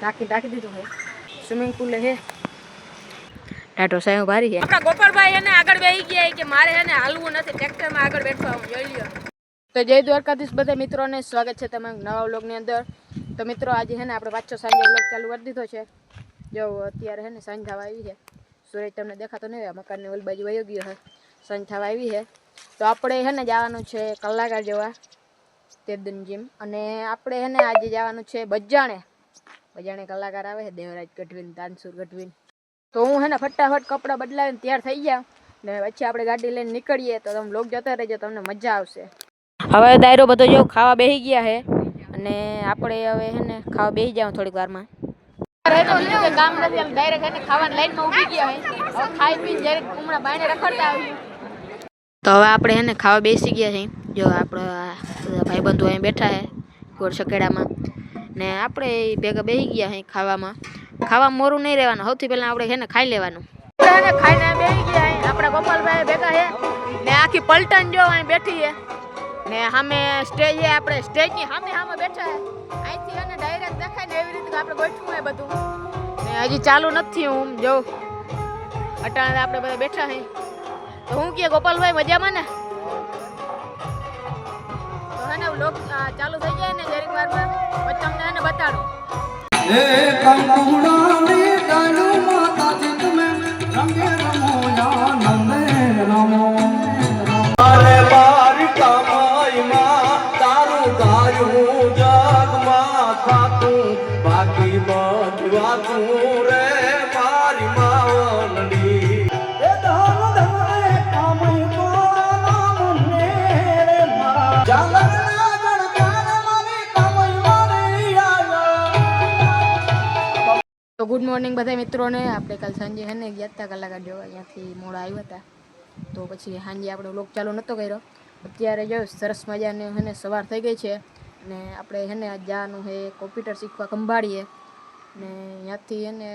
ઢાંકી દીધું છે. સ્વિમિંગ પુલ છે. ટાટો સાહેબ ભારી છે. આપણા ગોપાલભાઈ એને આગળ બેસી ગયા કે મારે એને હાલવું નથી, ટ્રેક્ટરમાં આગળ બેઠવા હું જોઈ લ્યો. તો જય દ્વારકાધીશ બધા મિત્રોને સ્વાગત છે તમારા નવા વ્લોગની અંદર. તો મિત્રો આજે છે ને આપણે પાછો સાંજે વ્લોગ ચાલુ કરી દીધો છે. જો અત્યારે છે ને સાંજ થવા આવી છે. સૂરજ તમને દેખાતો નહીં હોય, મકાનની ઓલી બાજુ વયો ગયો છે. સાંજ થવા આવી છે. તો આપણે છે ને જવાનું છે કલાકાર જેવા તેદન જીમ, અને આપણે છે ને આજે જવાનું છે બજાણે કલાકાર આવે છે દેવરાજ ગઢવીન, તાનસુર ગઢવીન. તો હું છે ને ફટાફટ કપડાં બદલાવીને તૈયાર થઈ ગયા ને પછી આપણે ગાડી લઈને નીકળીએ. તો તમે વ્લોગ જોતા રહેજો, તમને મજા આવશે. હવે દાયરો બધો જો ખાવા બેસી ગયા છે, અને આપણે હવે છે ને ખાવા બેસી જાવ થોડીક વારમાં. કામ નથી, ડાયરેક્ટ છે ને ખાવાની લાઈનમાં ઊભી ગયા છે. હવે ખાઈ પીને જરીક હમણાં બાયણે રખડતા આવી. તો હવે આપણે છે ને ખાવા બેસી ગયા છે. જો આપણા બધા ભાઈબંધો અહીં બેઠા છે ગોળ સકેડામાં, ને આપણે ભેગા બેસી ગયા છે ખાવામાં. ખાવા મોરું નહીં રહેવાનું, સૌથી પહેલાં આપણે છે ને ખાઈ લેવાનું. ખાઈને બેસી ગયા આપણા ગોપાલભાઈ ભેગા છે ને આખી પલટન જો અહીં બેઠી છે ને સામે સ્ટેજ છે. આપણે સ્ટેજની સામે બેઠા છે. અહીંથી એને ડાયરેક્ટ દેખાય ને એવી રીતે આપણે ગોઠવું હોય બધું. ને હજી ચાલુ નથી, હું જો અટાણે આપણે બધા બેઠા છે. તો હું કે ગોપાલભાઈ મજામાં ને? તો હે ને વ્લોગ ચાલુ થઈ જાય ને જરીક વારમાં પછી તમને એને બતાડું. એ કંકુડાની ડાળું માતાજી તમે રંગે રમો યા નમે રમો. અરે બારી કમાઈમાં તારું ગાયું જગમાં થાતું, બાકી બધું વાતું રે મારી માવલડી. એ ધન ધરે કમાઈ તો નામને રે મા જગના ગણકાન મારી કમાઈ મારી આયા. તો ગુડ મોર્નિંગ બધા મિત્રોને. આપણે કાલ સાંજે હે ને ગયા હતા કલાકાર જોવા, અહીંયાથી મોડા આવ્યા હતા. તો પછી સાંજે આપણે વ્લોગ ચાલુ નહોતો કર્યો. અત્યારે જો સરસ મજાને હે ને સવાર થઈ ગઈ છે, અને આપણે હે ને જવાનું છે કોમ્પ્યુટર શીખવા ખંભાળીએ. ને ત્યાંથી હે ને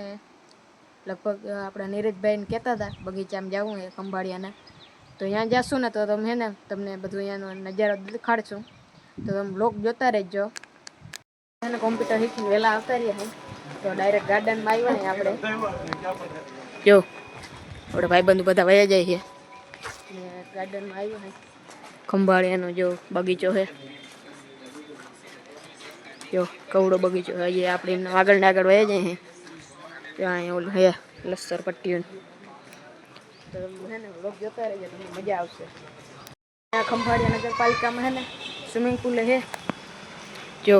લગભગ આપણા નીરજભાઈને કહેતા હતા બગીચામાં જવું છે ખંભાળિયાના. તો ત્યાં જશું ને તો તમે હે ને તમને બધું અહીંયાનો નજારો દેખાડશું. તો તમે વ્લોગ જોતા રહેજો. એને કોમ્પ્યુટર શીખીને વહેલા આવતા રહ્યા. તો ડાયરેક્ટ ગાર્ડનમાં આવ્યા ને આપણે જો આપણે ભાઈબંધુ બધા વયા જાય છે. ને ગાર્ડનમાં આવ્યો છે ખંભાળિયાનો જો બગીચો છે. જો કવડો બગીચો છે. હજી આપણે એમને આગળ ને આગળ વયા જાય છે. ત્યાં ઓલું હે લસ્સર પટ્ટીઓ. તો હે ને વ્લોગ જોતા રહેજો, તમને મજા આવશે. આ ખંભાળિયા નગરપાલિકામાં હે ને સ્વિમિંગ પુલ છે. જો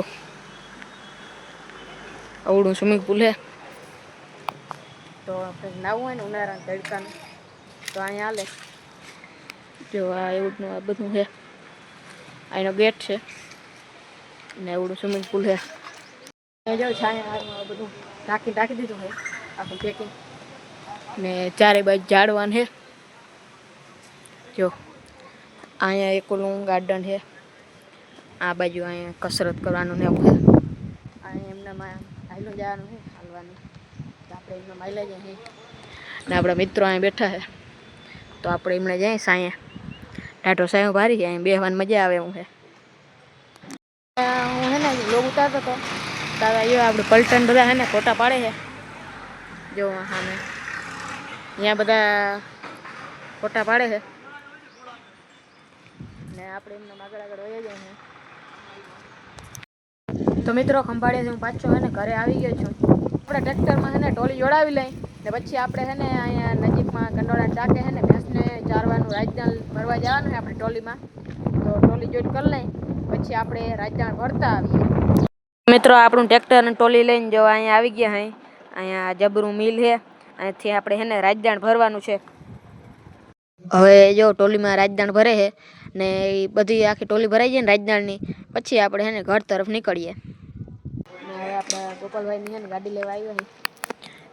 અવડું સ્વિમિંગ પુલ છે. તો આપણે નાવું હોય ને ઉનાળાના તડકાનું તો અહીંયા હાલે. જો આ એવડું આ બધું છે. અહીંનો ગેટ છે ને એવડું સ્વિમિંગ પુલ છે. જો છાયા બધું ઢાંકી દીધું છે આખું પેકિંગ. ને ચારે બાજુ ઝાડવાન છે. જો અહીંયા એક ઓલું ગાર્ડન છે. આ બાજુ અહીંયા કસરત કરવાનું ને એવું છે. અહીંયા એમનામાં હાઈલું જવાનું છે, હાલવાનું. તો આપણે એમના માઇલે જઈએ ને આપણા મિત્રો અહીંયા બેઠા છે. તો આપણે એમણે જઈએ સાંયે. ટાટો સાહેબ ભારી છે, અહીં બેસવાની મજા આવે એવું છે. હું છે ને લોગ ઉતારતો હતો તારા એ આપણે પલટન બધા છે ને ફોટા પાડે છે. જો સામે અહીંયા બધા ફોટા પાડે છે ને આપણે એમના આગળ વહી જાય છે. તો મિત્રો ખંભાળિયાથી હું પાછો છે ને ઘરે આવી ગયો છું. આપણે ટ્રેક્ટરમાં છે ને ટોલી જોડાવી લઈ ને પછી આપણે છે ને અહીંયા નજીકમાં કંડોળા ચાકે છે ને ભેંસને ચારવાનું રાજદાણ ભરવા જવાનું છે આપણે ટોલીમાં. તો ટોલી જોઈન્ટ કરી લઈ પછી આપણે રાજદાણ ભરતા આવીએ. મિત્રો આપણું ટ્રેક્ટર અને ટોલી લઈને જો અહીંયા આવી ગયા છે. અહીંયા જબરું મિલ છે, અહીંથી આપણે છે ને રાજદાણ ભરવાનું છે. હવે જો ટોલીમાં રાજદાણ ભરે છે ને એ બધી આખી ટોલી ભરાઈ જાય ને રાજદાણની પછી આપણે છે ને ઘર તરફ નીકળીએ. હવે આપણે ગોપાલભાઈની છે ને ગાડી લેવા આવ્યા છે.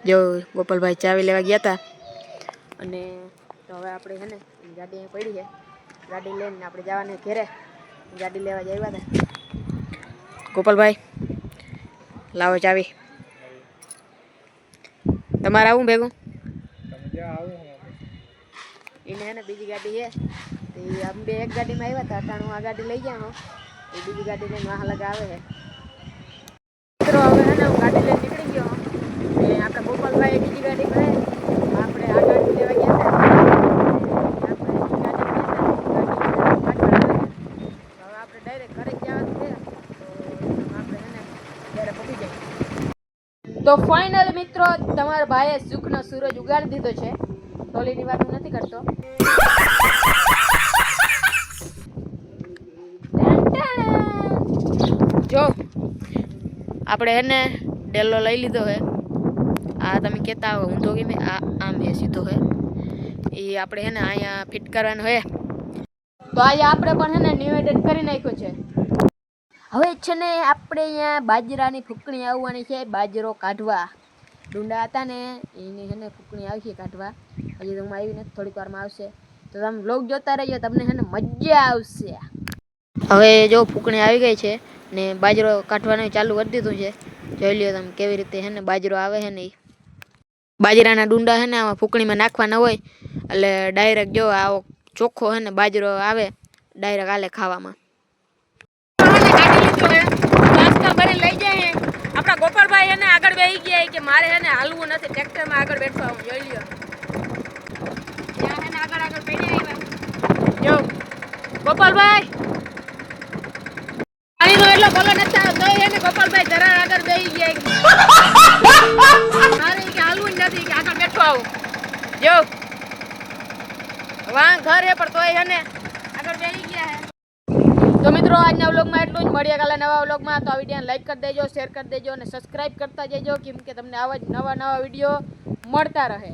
જો ગોપાલભાઈ ચાવી લેવા ગયા હતા, અને તો હવે આપણે છે ને ગાડી અહીં પડી છે. ગાડી લઈને આપણે જવાને ઘેરે ગાડી લેવા જ આવ્યા હતા. ગોપાલભાઈ લાવો ચાવી. તમારે આવું ભેગું એને છે ને બીજી ગાડી છે. તો અમે બે એક ગાડીમાં આવ્યા હતા. અટાણું આ ગાડી લઈ ગયા એ બીજી ગાડી લઈને વાહ લગા આવે છે. મિત્રો હવે છે ને હું ગાડી લઈને નીકળી તો ફાઇનલ મિત્રો તમારા ભાઈએ સુખનો સૂરજ ઉગાડી દીધો છે. ટોલીની વાત હું નથી કરતો. જો આપણે એને ડેલો લઈ લીધો હે. આ તમે કહેતા હો ઊંધો કે આમ એ સીધો હે એ આપણે હે ને અહીંયા ફિટ કરવાનો હે. તો આજે આપણે પણ હે ને ન્યૂ એડિટ કરી નાખ્યો છે. હવે છે ને આપણે અહીંયા બાજરાની ફૂકણી આવવાની છે. બાજરો કાઢવા ડુંડા હતા ને એની હે ને ફૂકણી આવી છે કાઢવા. હજી તો હું આવી નથી, થોડીક વારમાં આવશે. તો તમે વ્લોગ જોતા રહેજો, તમને હે ને મજા આવશે. હવે જો ફૂકણી આવી ગઈ છે ને બાજરો કાઢવાનું ચાલુ કરી દીધું છે. જોઈ લ્યો તમે કેવી રીતે હે ને બાજરો આવે છે ને. બાજરાના ડુંડા હે ને આમાં ફૂકણીમાં નાખવાના હોય એટલે ડાયરેક્ટ જો આવો ચોખ્ખો હે ને બાજરો આવે ડાયરેક્ટ આલે ખાવામાં. લઈ જાય આપણા ગોપાલભાઈ એને આગળ બેસી ગયા કે મારે એને હાલવું નથી, ટ્રેક્ટરમાં આગળ બેઠવા હું. જોઈ લ્યો ત્યાં એને આગળ બેઠી આવ્યા. જો ગોપાલભાઈ પાણીનો એટલો ભલો નથી આવતો એને ગોપાલભાઈ જરા આગળ બેસી ગયા. મારે કે હાલવું જ નથી કે આગળ બેઠવા આવું. જો વાં ઘર હે પણ તોય એને આગળ બેસી ગયા હે. તો મિત્રો આજના વ્લોગમાં એટલું જ. મળીએ કાલે નવા વ્લોગમાં. તો આ વિડીયોને લાઈક કરી દેજો, શેર કરી દેજો અને સબસ્ક્રાઈબ કરતા જજો, કેમ કે તમને આવા જ નવા વિડીયો મળતા રહે.